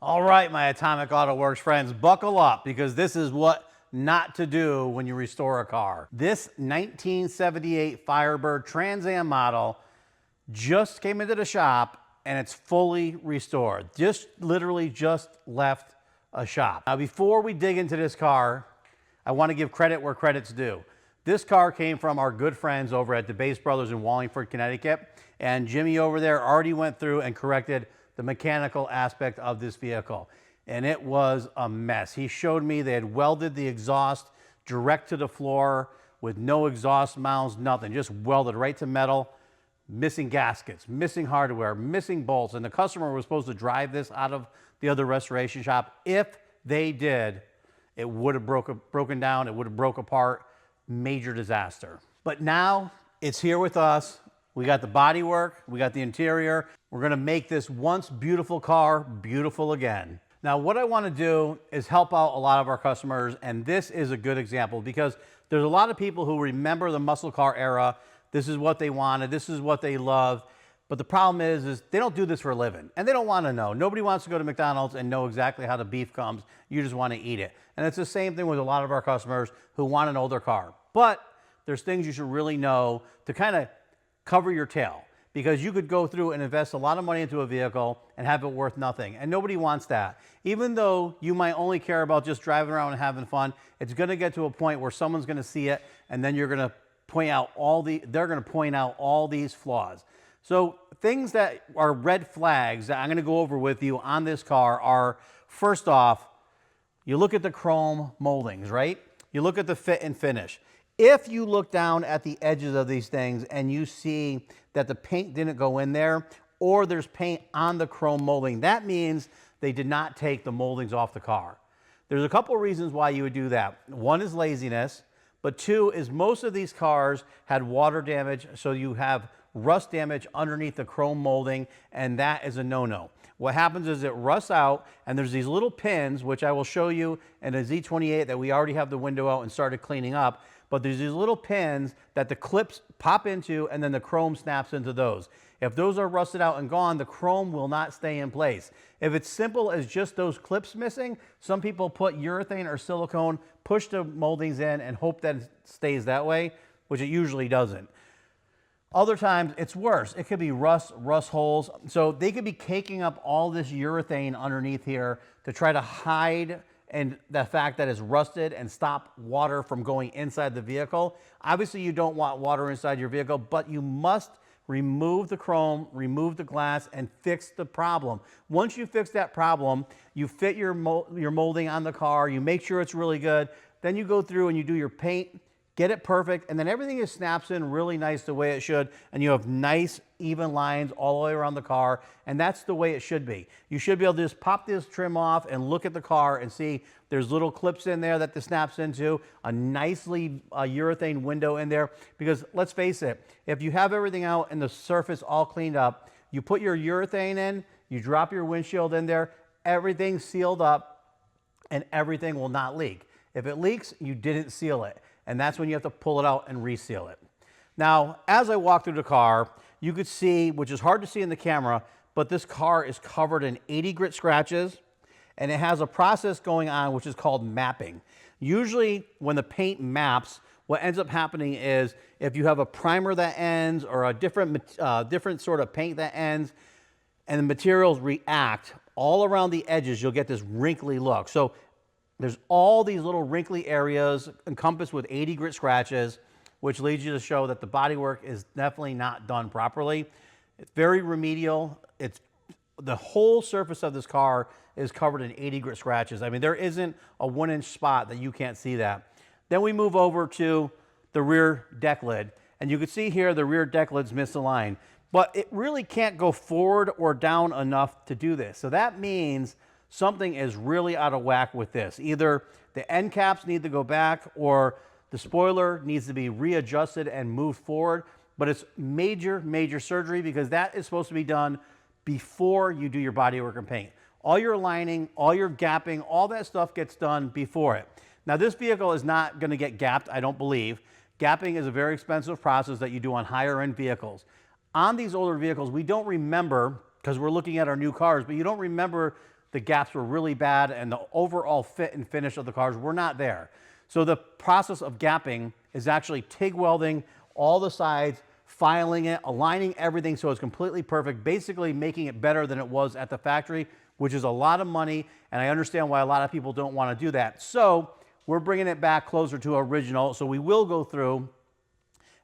All right, my Atomic Autoworks friends, buckle up because this is what not to do when you restore a car. This 1978 Firebird Trans Am model just came into the shop and it's fully restored. Literally just left a shop. Now, before we dig into this car, I want to give credit where credit's due. This car came from our good friends over at the Bass Brothers in Wallingford, Connecticut, and Jimmy over there already went through and corrected the mechanical aspect of this vehicle, and it was a mess. He showed me they had welded the exhaust direct to the floor with no exhaust mounts, nothing, just welded right to metal, missing gaskets, missing hardware, missing bolts, and the customer was supposed to drive this out of the other restoration shop. If they did, it would have broken down, it would have broke apart, major disaster. But now it's here with us. We got the bodywork, we got the interior. We're gonna make this once beautiful car beautiful again. Now, what I wanna do is help out a lot of our customers, and this is a good example because there's a lot of people who remember the muscle car era. This is what they wanted, this is what they loved. But the problem is they don't do this for a living, and they don't wanna know. Nobody wants to go to McDonald's and know exactly how the beef comes. You just wanna eat it. And it's the same thing with a lot of our customers who want an older car. But there's things you should really know to kind of cover your tail, because you could go through and invest a lot of money into a vehicle and have it worth nothing. And nobody wants that. Even though you might only care about just driving around and having fun, it's gonna get to a point where someone's gonna see it and then they're gonna point out all these flaws. So things that are red flags that I'm gonna go over with you on this car are, first off, you look at the chrome moldings, right? You look at the fit and finish. If you look down at the edges of these things and you see that the paint didn't go in there, or there's paint on the chrome molding, that means they did not take the moldings off the car. There's a couple of reasons why you would do that. One is laziness, but two is most of these cars had water damage, so you have rust damage underneath the chrome molding, and that is a no-no. What happens is it rusts out, and there's these little pins, which I will show you in a Z28 that we already have the window out and started cleaning up. But there's these little pins that the clips pop into, and then the chrome snaps into those. If those are rusted out and gone, the chrome will not stay in place. If it's simple as just those clips missing, some people put urethane or silicone, push the moldings in, and hope that it stays that way, which it usually doesn't. Other times, it's worse. It could be rust holes. So they could be caking up all this urethane underneath here to try to hide and the fact that it's rusted and stop water from going inside the vehicle. Obviously, you don't want water inside your vehicle, but you must remove the chrome, remove the glass, and fix the problem. Once you fix that problem, you fit your molding on the car, you make sure it's really good, then you go through and you do your paint, get it perfect, and then everything just snaps in really nice the way it should, and you have nice, even lines all the way around the car, and that's the way it should be. You should be able to just pop this trim off and look at the car and see there's little clips in there that this snaps into, a nicely urethane window in there, because let's face it, if you have everything out and the surface all cleaned up, you put your urethane in, you drop your windshield in there, everything's sealed up, and everything will not leak. If it leaks, you didn't seal it. And that's when you have to pull it out and reseal it. Now, as I walk through the car, you could see, which is hard to see in the camera, but this car is covered in 80 grit scratches, and it has a process going on which is called mapping. Usually, when the paint maps, what ends up happening is if you have a primer that ends or a different sort of paint that ends, and the materials react all around the edges, you'll get this wrinkly look. So there's all these little wrinkly areas encompassed with 80 grit scratches, which leads you to show that the bodywork is definitely not done properly. It's very remedial. The whole surface of this car is covered in 80 grit scratches. I mean, there isn't a 1-inch spot that you can't see that. Then we move over to the rear deck lid, and you can see here the rear deck lid's misaligned, but it really can't go forward or down enough to do this. So that means something is really out of whack with this. Either the end caps need to go back or the spoiler needs to be readjusted and moved forward, but it's major, major surgery because that is supposed to be done before you do your bodywork and paint. All your lining, all your gapping, all that stuff gets done before it. Now, this vehicle is not gonna get gapped, I don't believe. Gapping is a very expensive process that you do on higher end vehicles. On these older vehicles, we don't remember, because we're looking at our new cars, but you don't remember the gaps were really bad and the overall fit and finish of the cars were not there. So the process of gapping is actually TIG welding all the sides, filing it, aligning everything so it's completely perfect, basically making it better than it was at the factory, which is a lot of money, and I understand why a lot of people don't want to do that. So we're bringing it back closer to original, so we will go through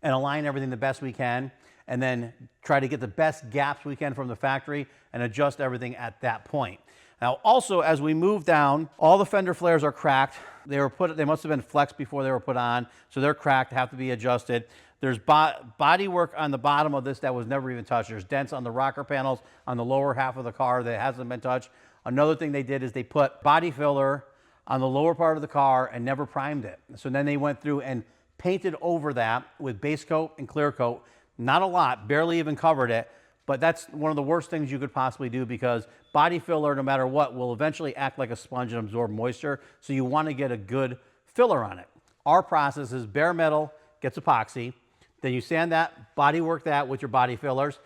and align everything the best we can, and then try to get the best gaps we can from the factory and adjust everything at that point. Now, also, as we move down, all the fender flares are cracked. They must have been flexed before they were put on, so they're cracked, have to be adjusted. There's body work on the bottom of this that was never even touched. There's dents on the rocker panels on the lower half of the car that hasn't been touched. Another thing they did is they put body filler on the lower part of the car and never primed it. So then they went through and painted over that with base coat and clear coat. Not a lot, barely even covered it, but that's one of the worst things you could possibly do because body filler, no matter what, will eventually act like a sponge and absorb moisture, so you want to get a good filler on it. Our process is bare metal, gets epoxy, then you sand that, body work that with your body fillers,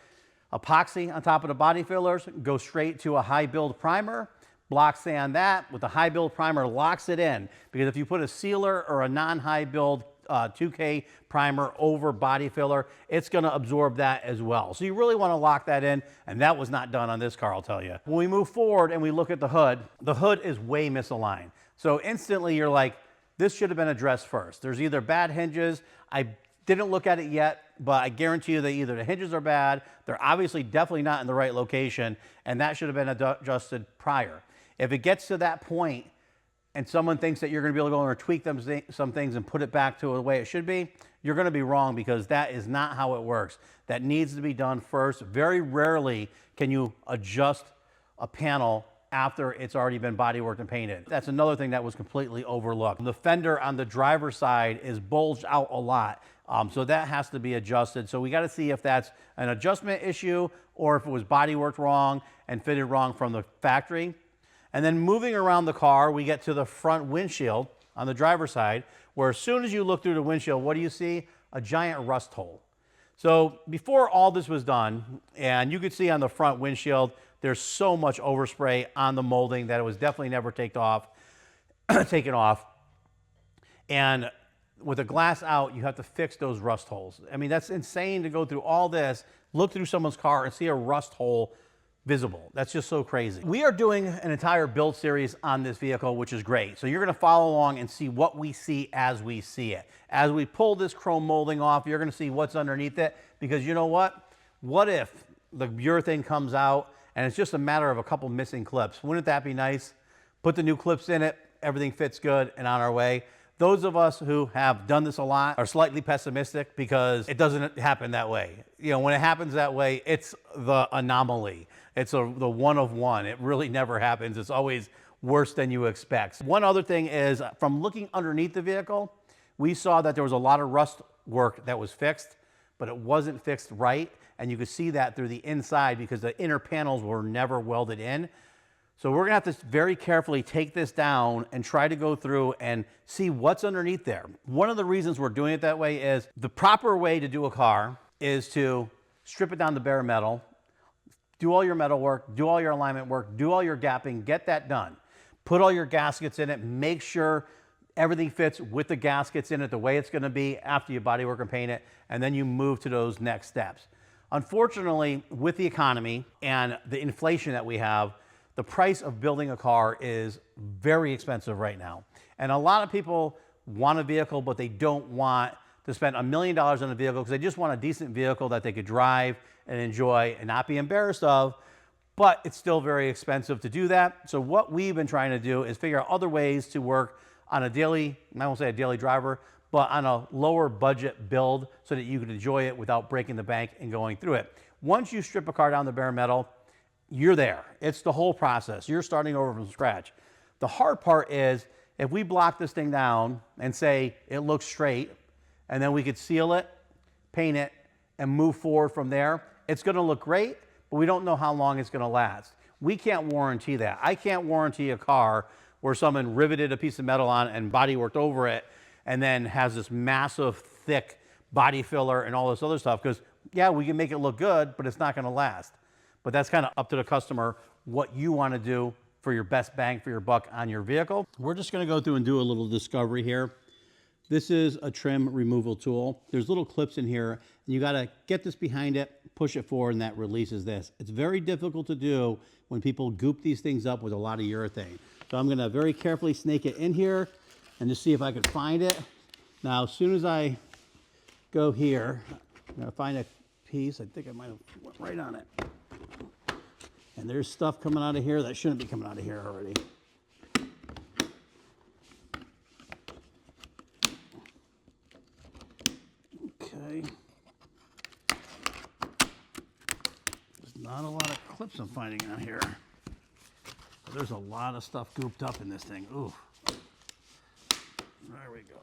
epoxy on top of the body fillers, go straight to a high build primer, block sand that with a high build primer, locks it in, because if you put a sealer or a non-high build 2K primer over body filler, it's going to absorb that as well. So you really want to lock that in, and that was not done on this car, I'll tell you. When we move forward and we look at the hood is way misaligned. So instantly you're like, this should have been addressed first. There's either bad hinges, I didn't look at it yet, but I guarantee you that either the hinges are bad, they're obviously definitely not in the right location, and that should have been adjusted prior. If it gets to that point and someone thinks that you're going to be able to go in and tweak some things and put it back to the way it should be, you're going to be wrong, because that is not how it works. That needs to be done first. Very rarely can you adjust a panel after it's already been bodyworked and painted. That's another thing that was completely overlooked. The fender on the driver's side is bulged out a lot. So that has to be adjusted. So we got to see if that's an adjustment issue or if it was bodyworked wrong and fitted wrong from the factory. And then moving around the car, we get to the front windshield on the driver's side, where as soon as you look through the windshield, what do you see? A giant rust hole. So before all this was done, and you could see on the front windshield, there's so much overspray on the molding that it was definitely never taken off. And with the glass out, you have to fix those rust holes. I mean, that's insane to go through all this, look through someone's car and see a rust hole visible. That's just so crazy. We are doing an entire build series on this vehicle, which is great. So you're going to follow along and see what we see as we see it. As we pull this chrome molding off, you're going to see what's underneath it, because you know what? What if the urethane comes out and it's just a matter of a couple missing clips? Wouldn't that be nice? Put the new clips in it, everything fits good, and on our way. Those of us who have done this a lot are slightly pessimistic, because it doesn't happen that way. You know, when it happens that way, it's the anomaly. It's the one of one. It really never happens. It's always worse than you expect. One other thing is, from looking underneath the vehicle, we saw that there was a lot of rust work that was fixed, but it wasn't fixed right. And you could see that through the inside, because the inner panels were never welded in. So we're gonna have to very carefully take this down and try to go through and see what's underneath there. One of the reasons we're doing it that way is the proper way to do a car is to strip it down to bare metal, do all your metal work, do all your alignment work, do all your gapping, get that done. Put all your gaskets in it, make sure everything fits with the gaskets in it the way it's gonna be after you bodywork and paint it, and then you move to those next steps. Unfortunately, with the economy and the inflation that we have, the price of building a car is very expensive right now. And a lot of people want a vehicle, but they don't want to spend $1 million on a vehicle, because they just want a decent vehicle that they could drive and enjoy and not be embarrassed of, but it's still very expensive to do that. So what we've been trying to do is figure out other ways to work on a daily, I won't say a daily driver, but on a lower budget build, so that you can enjoy it without breaking the bank and going through it. Once you strip a car down to bare metal, you're there. It's the whole process. You're starting over from scratch. The hard part is, if we block this thing down and say it looks straight, and then we could seal it, paint it, and move forward from there, it's gonna look great, but we don't know how long it's gonna last. We can't warranty that. I can't warranty a car where someone riveted a piece of metal on and body worked over it, and then has this massive, thick body filler and all this other stuff, because yeah, we can make it look good, but it's not gonna last. But that's kind of up to the customer, what you want to do for your best bang for your buck on your vehicle. We're just gonna go through and do a little discovery here. This is a trim removal tool. There's little clips in here, and you gotta get this behind it, push it forward, and that releases this. It's very difficult to do when people goop these things up with a lot of urethane. So I'm gonna very carefully snake it in here and just see if I can find it. Now, as soon as I go here, I'm gonna find a piece. I think I might have went right on it. And there's stuff coming out of here that shouldn't be coming out of here already. Okay. There's not a lot of clips I'm finding out here. But there's a lot of stuff gooped up in this thing. Ooh. There we go.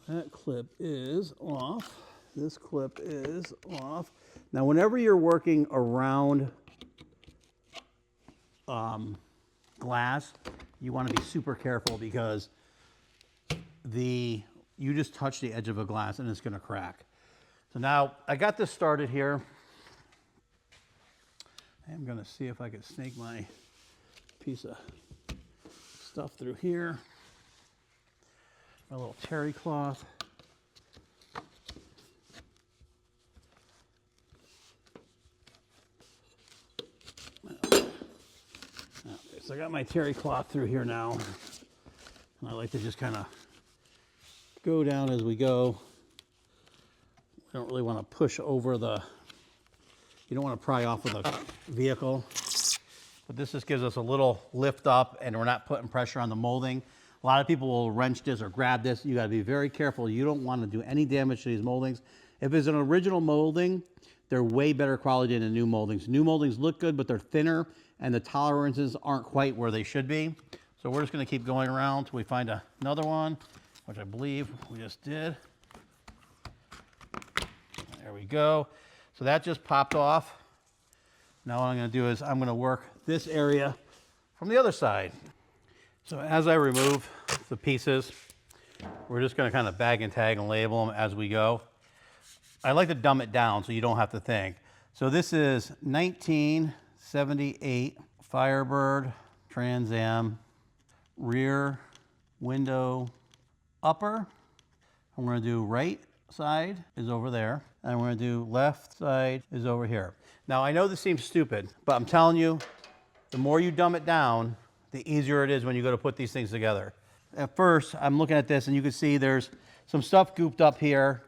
So that clip is off. This clip is off. Now, whenever you're working around glass, you want to be super careful because you just touch the edge of a glass and it's going to crack. So now I got this started here. I'm going to see if I can snake my piece of stuff through here. My little terry cloth. So I got my terry cloth through here now. And I like to just kind of go down as we go. We don't really want to push over you don't want to pry off of the vehicle. But this just gives us a little lift up and we're not putting pressure on the molding. A lot of people will wrench this or grab this. You got to be very careful. You don't want to do any damage to these moldings. If it's an original molding, they're way better quality than the new moldings. New moldings look good, but they're thinner and the tolerances aren't quite where they should be. So we're just going to keep going around till we find another one, which I believe we just did. There we go. So that just popped off. Now what I'm going to do is I'm going to work this area from the other side. So as I remove the pieces, we're just going to kind of bag and tag and label them as we go. I like to dumb it down so you don't have to think. So this is 1978 Firebird Trans Am rear window upper. I'm going to do right side is over there, and we're going to do left side is over here. Now I know this seems stupid, but I'm telling you, the more you dumb it down, the easier it is when you go to put these things together. At first, I'm looking at this and you can see there's some stuff gooped up here.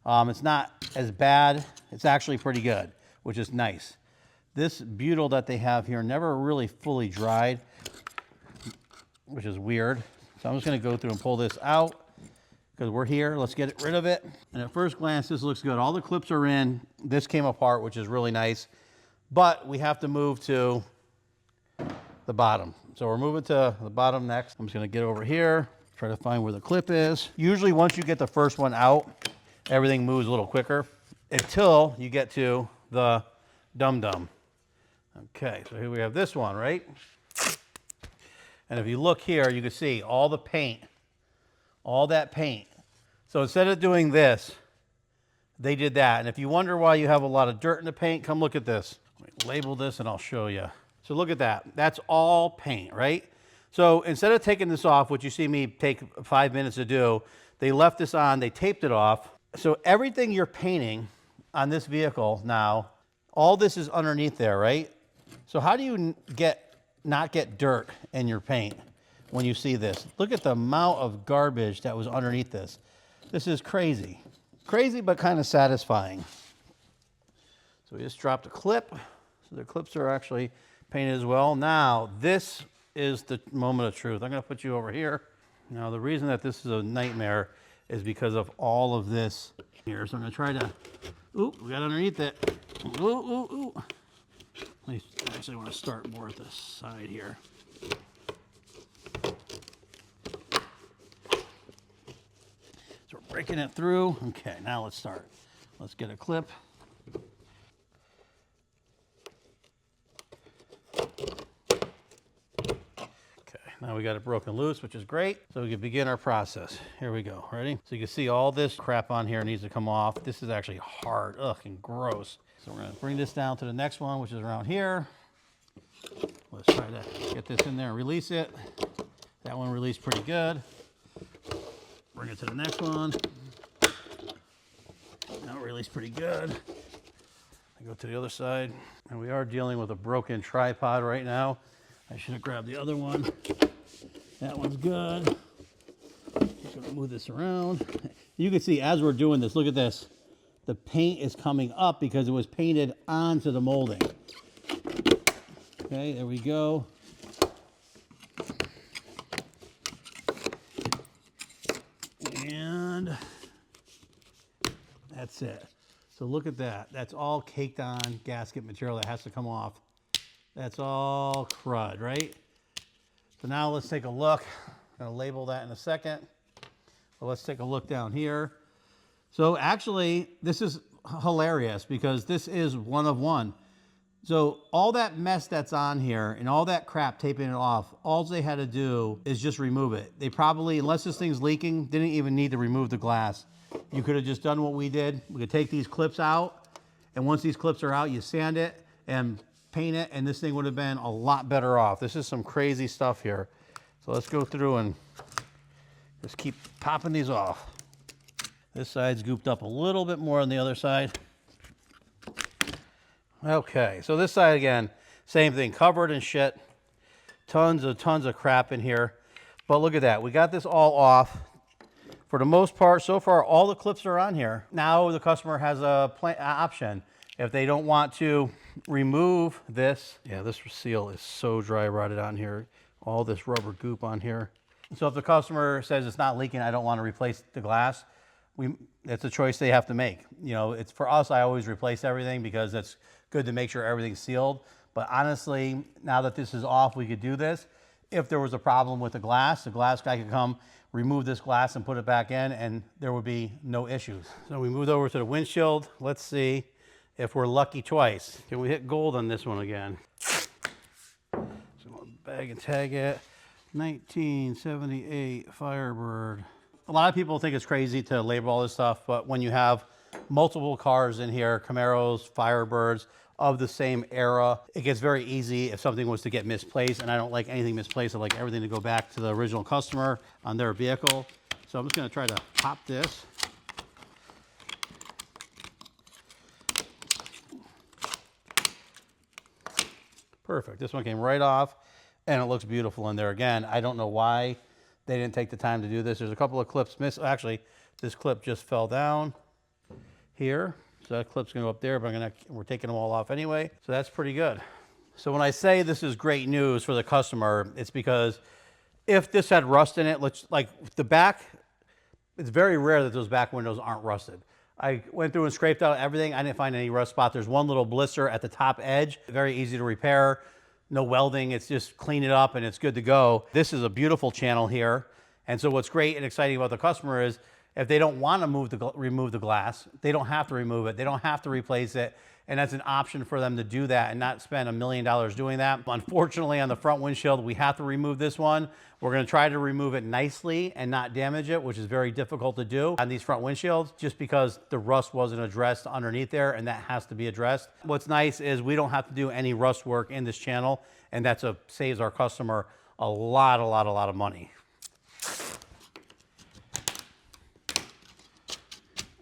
It's not as bad. It's actually pretty good, which is nice. This butyl that they have here never really fully dried, which is weird. So I'm just going to go through and pull this out because we're here. Let's get rid of it. And at first glance, this looks good. All the clips are in. This came apart, which is really nice. But we have to move to the bottom. So we're moving to the bottom next. I'm just going to get over here, try to find where the clip is. Usually once you get the first one out, everything moves a little quicker until you get to the dum-dum. Okay, so here we have this one, right? And if you look here, you can see all the paint, all that paint. So instead of doing this, they did that. And if you wonder why you have a lot of dirt in the paint, come look at this. Let me label this and I'll show you. So look at that. That's all paint, right? So instead of taking this off, which you see me take 5 minutes to do, they left this on, they taped it off. So everything you're painting on this vehicle now, all this is underneath there, right? So how do you not get dirt in your paint when you see this? Look at the amount of garbage that was underneath this. This is crazy. Crazy, but kind of satisfying. So we just dropped a clip. So the clips are actually painted as well. Now, this is the moment of truth. I'm going to put you over here. Now, the reason that this is a nightmare is because of all of this here. So I'm going to try to, ooh, we got underneath it. Ooh, ooh, ooh. I actually want to start more at the side here. So we're breaking it through. Okay, now let's start. Let's get a clip. Now we got it broken loose, which is great. So we can begin our process. Here we go, ready? So you can see all this crap on here needs to come off. This is actually hard, ugh, and gross. So we're gonna bring this down to the next one, which is around here. Let's try to get this in there and release it. That one released pretty good. Bring it to the next one. That released pretty good. I go to the other side. And we are dealing with a broken tripod right now. I should have grabbed the other one. That one's good. Just gonna move this around. You can see as we're doing this, look at this. The paint is coming up because it was painted onto the molding. Okay, there we go. And that's it. So look at that. That's all caked on gasket material that has to come off. That's all crud, right? So now let's take a look. I'm gonna label that in a second. But let's take a look down here. So actually, this is hilarious because this is one of one. So all that mess that's on here and all that crap taping it off, all they had to do is just remove it. They probably, unless this thing's leaking, didn't even need to remove the glass. You could have just done what we did. We could take these clips out, and once these clips are out, you sand it and paint it, and this thing would have been a lot better off. This is some crazy stuff here. So let's go through and just keep popping these off. This side's gooped up a little bit more than the other side. Okay, so this side again, same thing, covered in shit. Tons of crap in here. But look at that, we got this all off. For the most part, so far, all the clips are on here. Now the customer has a option. If they don't want to remove this, yeah, this seal is so dry rotted on here. All this rubber goop on here. So if the customer says it's not leaking, I don't want to replace the glass, it's a choice they have to make. You know, it's for us, I always replace everything because it's good to make sure everything's sealed. But honestly, now that this is off, we could do this. If there was a problem with the glass guy could come, remove this glass and put it back in, and there would be no issues. So we moved over to the windshield. Let's see if we're lucky twice. Can we hit gold on this one again? So we'll bag and tag it. 1978 Firebird. A lot of people think it's crazy to label all this stuff, but when you have multiple cars in here, Camaros, Firebirds, of the same era, it gets very easy if something was to get misplaced, and I don't like anything misplaced. I like everything to go back to the original customer on their vehicle. So I'm just gonna try to pop this. Perfect, this one came right off, and it looks beautiful in there. Again, I don't know why they didn't take the time to do this. There's a couple of clips missed. Actually, this clip just fell down here. So that clip's gonna go up there, but we're taking them all off anyway. So that's pretty good. So when I say this is great news for the customer, it's because if this had rust in it, like the back, it's very rare that those back windows aren't rusted. I went through and scraped out everything. I didn't find any rust spot. There's one little blister at the top edge, very easy to repair. No welding, it's just clean it up and it's good to go. This is a beautiful channel here. And so what's great and exciting about the customer is if they don't want to remove the glass, they don't have to remove it. They don't have to replace it. And that's an option for them to do that and not spend $1 million doing that. Unfortunately, on the front windshield, we have to remove this one. We're gonna try to remove it nicely and not damage it, which is very difficult to do on these front windshields, just because the rust wasn't addressed underneath there, and that has to be addressed. What's nice is we don't have to do any rust work in this channel, and that saves our customer a lot of money.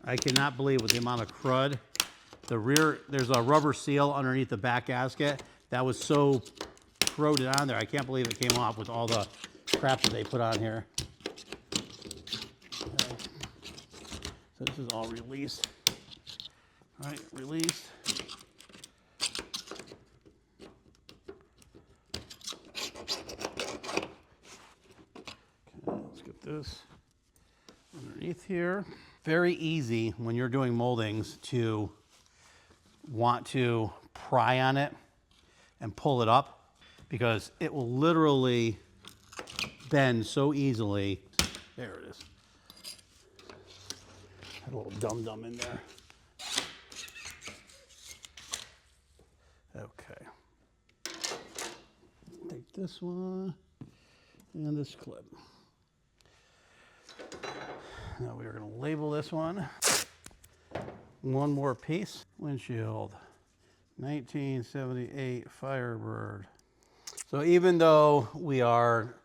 I cannot believe with the amount of crud. The rear, there's a rubber seal underneath the back gasket. That was so corroded on there. I can't believe it came off with all the crap that they put on here. Okay. So this is all released. All right, released. Okay, let's get this underneath here. Very easy when you're doing moldings to want to pry on it and pull it up, because it will literally bend so easily. There it is. Had a little dum-dum in there. Okay. Take this one. and this clip. Now we are going to label this one. One more piece. Windshield, 1978 Firebird. So even though we are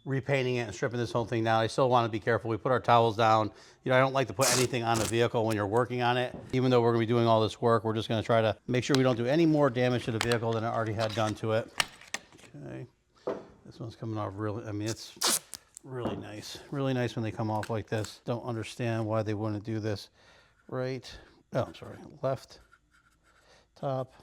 repainting it and stripping this whole thing down, I still want to be careful. We put our towels down. You know, I don't like to put anything on the vehicle when you're working on it. Even though we're going to be doing all this work, we're just going to try to make sure we don't do any more damage to the vehicle than it already had done to it. Okay. This one's coming off really, I mean, it's really nice. Really nice when they come off like this. Don't understand why they wouldn't do this. Right. Oh, I'm sorry. Left. Top.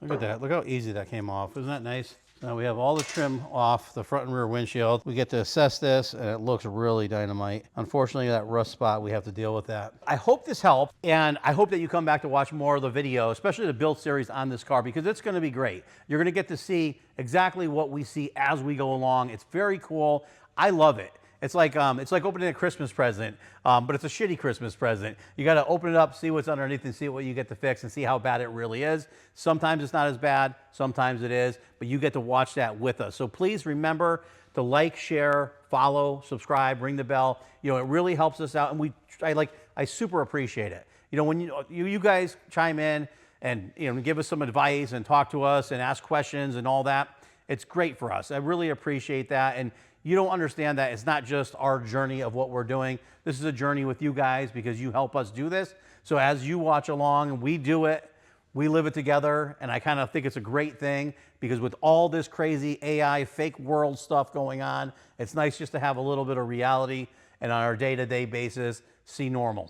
Look at that. Look how easy that came off. Isn't that nice? Now we have all the trim off the front and rear windshield. We get to assess this, and it looks really dynamite. Unfortunately, that rust spot, we have to deal with that. I hope this helped, and I hope that you come back to watch more of the video, especially the build series on this car, because it's going to be great. You're going to get to see exactly what we see as we go along. It's very cool. I love it. It's like opening a Christmas present, but it's a shitty Christmas present. You got to open it up, see what's underneath, and see what you get to fix, and see how bad it really is. Sometimes it's not as bad, sometimes it is, but you get to watch that with us. So please remember to like, share, follow, subscribe, ring the bell. You know, it really helps us out, and I super appreciate it. You know, when you guys chime in and give us some advice and talk to us and ask questions and all that, it's great for us. I really appreciate that. And you don't understand that it's not just our journey of what we're doing. This is a journey with you guys because you help us do this. So as you watch along and we do it, we live it together. And I kind of think it's a great thing because with all this crazy AI, fake world stuff going on, it's nice just to have a little bit of reality and on our day-to-day basis, see normal.